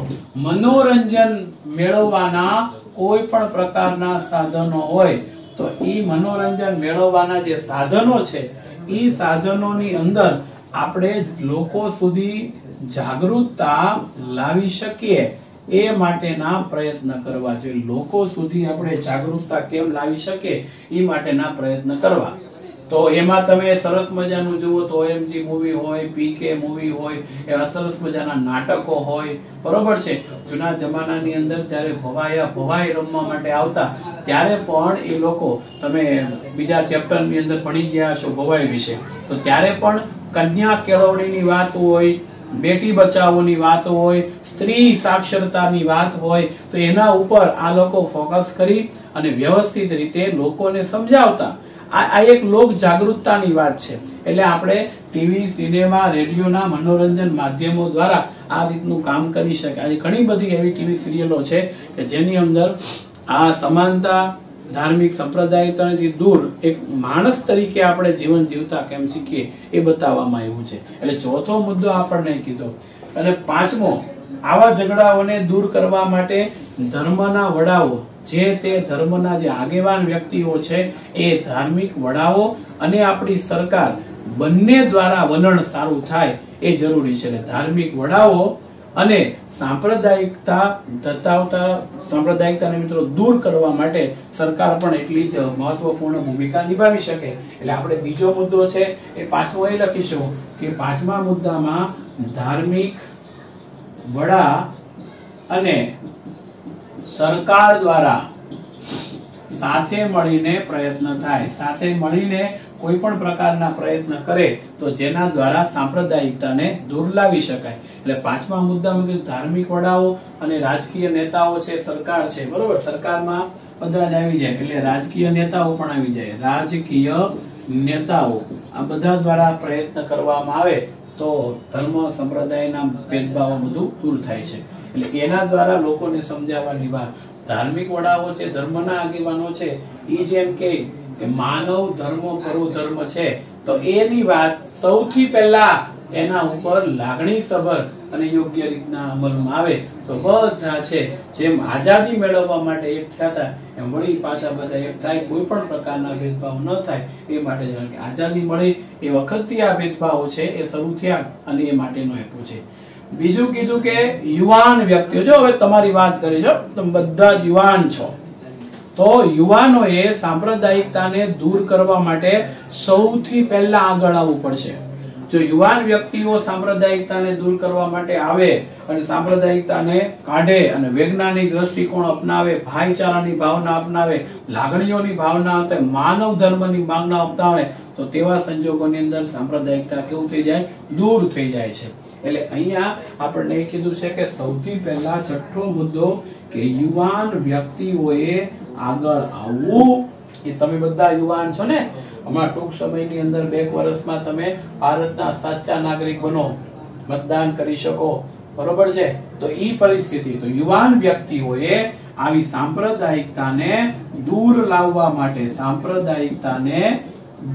મનોરંજન મેળવવાના કોઈ પણ પ્રકારના સાધનો હોય, તો ઈ મનોરંજન મેળવવાના જે સાધનો છે ઈ સાધનોની અંદર આપણે લોકો સુધી જાગૃતતા લાવી શકીએ એ માટેના પ્રયત્ન કરવા જોઈએ. લોકો સુધી આપણે જાગૃતતા કેમ લાવી શકીએ એ માટેના પ્રયત્ન કરવા. તો એમાં તમે સરસ મજાનું જુઓ તો OMG મૂવી હોય, PK મૂવી હોય, એવા સરસ મજાના નાટકો હોય, બરોબર છે. જૂના જમાનાની અંદર જ્યારે ભવાઈ રમવા માટે આવતા ત્યારે પણ એ લોકો, તમે બીજા ચેપ્ટરની અંદર ભણી ગયા છો ભવાઈ વિશે, તો ત્યારે પણ કન્યા કેળવણીની વાત હોય, બેટી બચાવોની વાત હોય, સ્ત્રી સાક્ષરતાની વાત હોય, તો એના ઉપર આ લોકો ફોકસ કરી અને વ્યવસ્થિત રીતે લોકોને સમજાવતા. આ એક લોક જાગૃતતાની વાત છે. એટલે આપણે ટીવી, સિનેમા, રેડિયોના મનોરંજન માધ્યમો દ્વારા આ રીતનું કામ કરી શકાય. આજે ઘણી બધી એવી ટીવી સિરિયલો છે કે જેની અંદર આ સમાનતા, ધાર્મિક સંપ્રદાયથી દૂર એક માણસ તરીકે આપણે જીવન જીવતા કેમ શીખીએ એ બતાવવામાં આવ્યું છે. એટલે 4થો મુદ્દો આપણને કીધો. અને 5મો, આવા ઝઘડાઓને દૂર કરવા માટે ધર્મના વડાઓ, જે તે ધર્મના જે આગેવાન વ્યક્તિઓ છે એ ધાર્મિક વડાઓ અને આપણી સરકાર બંને દ્વારા વલણ સારું થાય એ જરૂરી છે. ધાર્મિક વડાઓ અને સાંપ્રદાયિકતા ધતાવતા સાંપ્રદાયિકતાને મિત્રો દૂર કરવા માટે સરકાર પણ એટલી જ મહત્વપૂર્ણ ભૂમિકા નિભાવી શકે. એટલે આપણે બીજો મુદ્દો છે એ પાંચમો એ લખીશું કે પાંચમા મુદ્દામાં ધાર્મિક વડા અને સરકાર દ્વારા સાથે મળીને પ્રયત્ન થાય. સાથે મળીને કોઈ પણ પ્રકારના પ્રયત્ન કરે તો જેના દ્વારા સાંપ્રદાયિકતાને દૂર લાવી શકાય. એટલે પાંચમા મુદ્દામાં ધાર્મિક વડાઓ અને રાજકીય નેતાઓ છે, સરકાર છે, બરોબર. સરકારમાં બધા જ આવી જાય એટલે રાજકીય નેતાઓ પણ આવી જાય. રાજકીય નેતાઓ આ બધા દ્વારા પ્રયત્ન કરવામાં આવે તો ધર્મ સંપ્રદાયના ભેદભાવ બધું દૂર થાય છે. એટલે એના દ્વારા લોકોને સમજાવવાની વાત. ધાર્મિક વડાઓ છે, ધર્મના આગેવાનો છે, એ જેમ કે માનવ ધર્મ પરો ધર્મ છે, તો એની વાત સૌથી પહેલા એના ઉપર લાગણીસભર અને યોગ્ય રીતના અમલમાં આવે તો બધા છે જેમ આઝાદી મેળવવા માટે એક થયા હતા એમ વળી પાછા બધા એક થાય, કોઈ પણ પ્રકારના ભેદભાવ ન થાય એ માટે. કે આઝાદી મળી એ વખતથી આ ભેદભાવો છે એ શરૂ થયા અને એ માટેનો હેતુ છે. બીજું કીધું કે યુવાન વ્યક્તિઓ, જો હવે તમારી વાત કરી, જો તમે બધા જ યુવાન છો તો યુવાનોએ સાંપ્રદાયિકતાને દૂર કરવા માટે સૌથી પહેલા આગળ આવવું પડશે. જો યુવાન વ્યક્તિઓ સાંપ્રદાયિકતાને દૂર કરવા માટે આવે અને સાંપ્રદાયિકતાને કાઢે અને વૈજ્ઞાનિક દ્રષ્ટિકોણ અપનાવે, ભાઈચારાની ભાવના અપનાવે, લાગણીઓની ભાવના અપનાવે, માનવ ધર્મની ભાવના અપનાવે તો તેવા સંજોગોની અંદર સાંપ્રદાયિકતા કેવું થઈ જાય? દૂર થઈ જાય છે. એટલે અહીંયા આપણને કીધું છે કે સૌથી પહેલા છઠ્ઠો મુદ્દો કે યુવાન વ્યક્તિઓએ આગળ આવવું. એ તમે બધા યુવાન છો ને, હમણાં ટૂંક સમયની અંદર 2 વર્ષમાં તમે ભારતના સાચા નાગરિક બનો, મતદાન કરી શકો, બરોબર છે. તો ઈ પરિસ્થિતિ તો યુવાન વ્યક્તિઓએ આવી સાંપ્રદાયિકતાને દૂર લાવવા માટે, સાંપ્રદાયિકતાને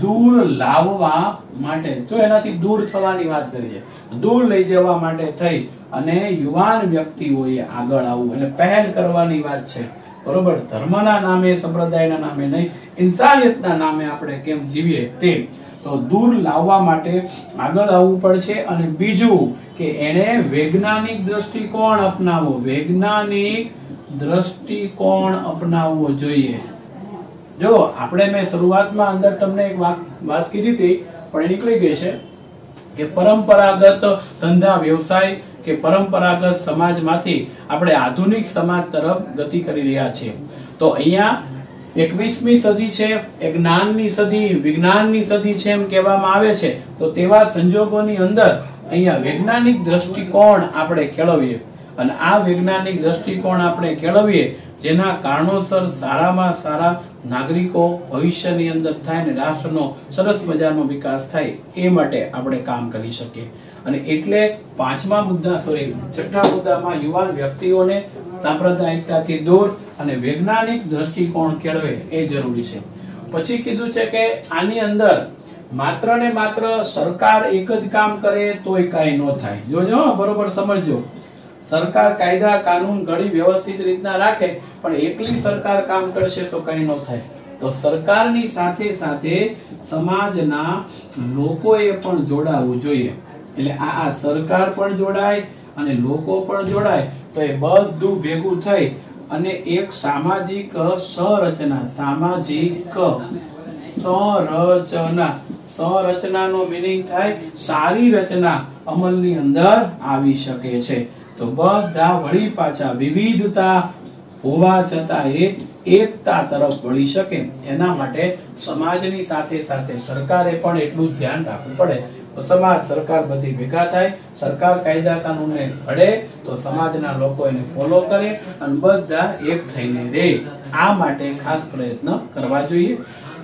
દૂર લાવવા માટે, તો એનાથી દૂર થવાની વાત કરી છે, દૂર લઈ જવા માટે થઈ અને યુવાન વ્યક્તિઓએ આગળ આવવું એટલે પહેલ કરવાની વાત છે, બરોબર. ધર્મના નામે, સંપ્રદાયના નામે નહીં, ઇન્સાનિયતના નામે આપણે કેમ જીવીએ તે તો દૂર લાવવા માટે આગળ આવવું પડશે. અને બીજું કે એને વૈજ્ઞાનિક દ્રષ્ટિકોણ અપનાવવો, વૈજ્ઞાનિક દ્રષ્ટિકોણ અપનાવવો જોઈએ. જો આપણે મેં શરૂઆતમાં અંદર તમને એક વાત કીધી હતી પણ એ નીકળી ગઈ છે કે પરંપરાગત ધંધા વ્યવસાય કે પરંપરાગત સમાજમાંથી આપણે આધુનિક સમાજ તરફ ગતિ કરી રહ્યા છીએ. તો અહીંયા 21મી સદી છે, એ જ્ઞાનની સદી, વિજ્ઞાનની સદી છે એમ કહેવામાં આવે છે. તો તેવા સંજોગોની અંદર અહીંયા વૈજ્ઞાનિક દ્રષ્ટિકોણ આપણે કેળવીએ અને આ વૈજ્ઞાનિક દ્રષ્ટિકોણ આપણે કેળવીએ જેના કારણોસર સારામાં સારા નાગરિકો ભવિષ્યની અંદર થાય ને રાષ્ટ્રનો સરસ મજાનો વિકાસ થાય એ માટે આપણે કામ કરી શકીએ. અને એટલે છઠ્ઠા મુદ્દામાં યુવાન વ્યક્તિઓને સાંપ્રદાયિકતાથી દૂર અને વૈજ્ઞાનિક દ્રષ્ટિકોણ કેળવે એ જરૂરી છે. પછી કીધું છે કે આની અંદર માત્ર ને માત્ર સરકાર એક જ કામ કરે તોય કાંઈ ન થાય. જોજો બરોબર સમજજો, સરકાર કાયદા કાનૂન ઘડી વ્યવસ્થિત રીતના રાખે પણ એકલી સરકાર કામ કરશે તો કઈ ન થાય. તો સરકારની સાથે સાથે સમાજના લોકોએ પણ જોડાવું જોઈએ. એટલે આ સરકાર પણ જોડાય અને લોકો પણ જોડાય તો એ બધું ભેગું થઈ અને એક સામાજિક સંરચનાનો મિનિંગ થાય સારી રચના અમલની અંદર આવી શકે છે. તો બધા વળી પાછા વિવિધતા હોવા છતાં એ એકતા તરફ વળી શકે એના માટે સમાજની સાથે સાથે સરકારે પણ એટલું ધ્યાન રાખવું પડે. તો સમાજ સરકાર બધી ભેગા થાય, સરકાર કાયદા કાનૂનને ઘડે તો સમાજના લોકો એને ફોલો કરે અને બધા એક થઈને રહે. આ માટે ખાસ પ્રયત્ન કરવા જોઈએ.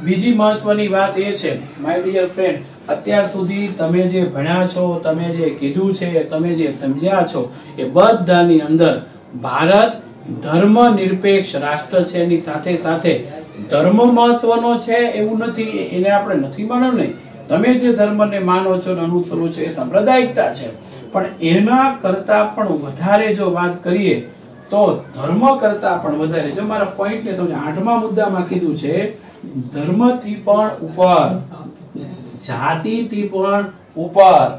બીજી મહત્વની વાત એ છે માય ડિયર ફ્રેન્ડ, અત્યાર સુધી તમે જે ભણ્યા છો, તમે જે કીધું છે, તમે જે સમજ્યા છો એ બધાની અંદર ભારત ધર્મ નિરપેક્ષ રાષ્ટ્ર છે એની સાથે સાથે ધર્મ મહત્વનો છે એવું નથી, એને આપણે નથી માનવું નહીં. તમે જે ધર્મને માનો છો અને અનુસરો છો એ સાંપ્રદાયિકતા છે, પણ એના કરતા પણ વધારે જો વાત કરીએ તો ધર્મ કરતા પણ વધારે, જો મારા પોઈન્ટને સમજો, 8મા મુદ્દામાં કીધું છે ધર્મથી પણ ઉપર, જાતિથી પણ ઉપર,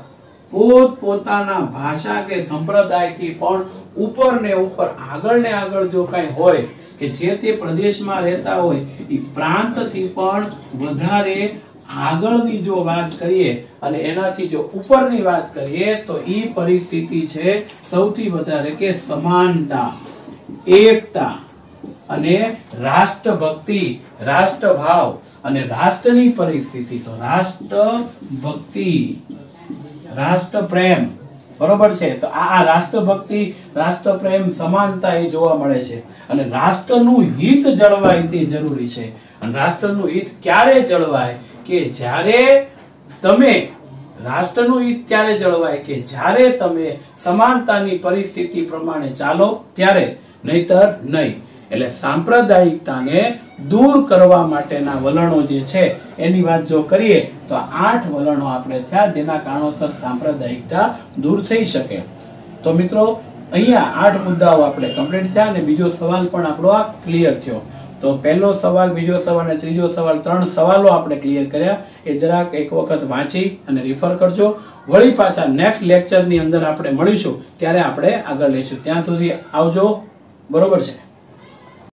પોતપોતાના ભાષા કે સંપ્રદાયથી પણ ઉપર ને ઉપર આગળ ને આગળ જો કઈ હોય કે જે તે પ્રદેશમાં રહેતા હોય એ પ્રાંતથી પણ વધારે આગળની જો વાત કરીએ અને એનાથી જો ઉપરની વાત કરીએ તો એ પરિસ્થિતિ છે સૌથી વધારે કે સમાનતા, એકતા અને રાષ્ટ્રભક્તિ, રાષ્ટ્રભાવ અને રાષ્ટ્રની પરિસ્થિતિ. તો રાષ્ટ્રભક્તિ, રાષ્ટ્રપ્રેમ, બરોબર છે. તો આ રાષ્ટ્રભક્તિ, રાષ્ટ્રપ્રેમ, સમાનતા એ જોવા મળે છે. અને રાષ્ટ્રનું હિત જળવાય તે જરૂરી છે. અને રાષ્ટ્રનું હિત ક્યારે જળવાય કે જ્યારે તમે રાષ્ટ્રનું હિત ક્યારે જળવાય કે જ્યારે તમે સમાનતાની પરિસ્થિતિ પ્રમાણે ચાલો ત્યારે, નહીતર નહીં. એટલે સાંપ્રદાયિકતાને દૂર કરવા માટેના વલણો જે છે એની વાત જો કરીએ તો 8 વલણો આપણે થયા જેના કારણોસર સાંપ્રદાયિકતા દૂર થઈ શકે. તો મિત્રો અહીંયા 8 મુદ્દાઓ આપણે કમ્પ્લીટ થયા અને બીજો સવાલ પણ આપણો આ ક્લિયર થયો. તો પહેલો સવાલ, બીજો સવાલ અને ત્રીજો સવાલ, 3 સવાલો આપણે ક્લિયર કર્યા. એ જરાક એક વખત વાંચી અને રિફર કરજો. વળી પાછા નેક્સ્ટ લેક્ચરની અંદર આપણે મળીશું ત્યારે આપણે આગળ લઈશું. ત્યાં સુધી આવજો. બરોબર છે.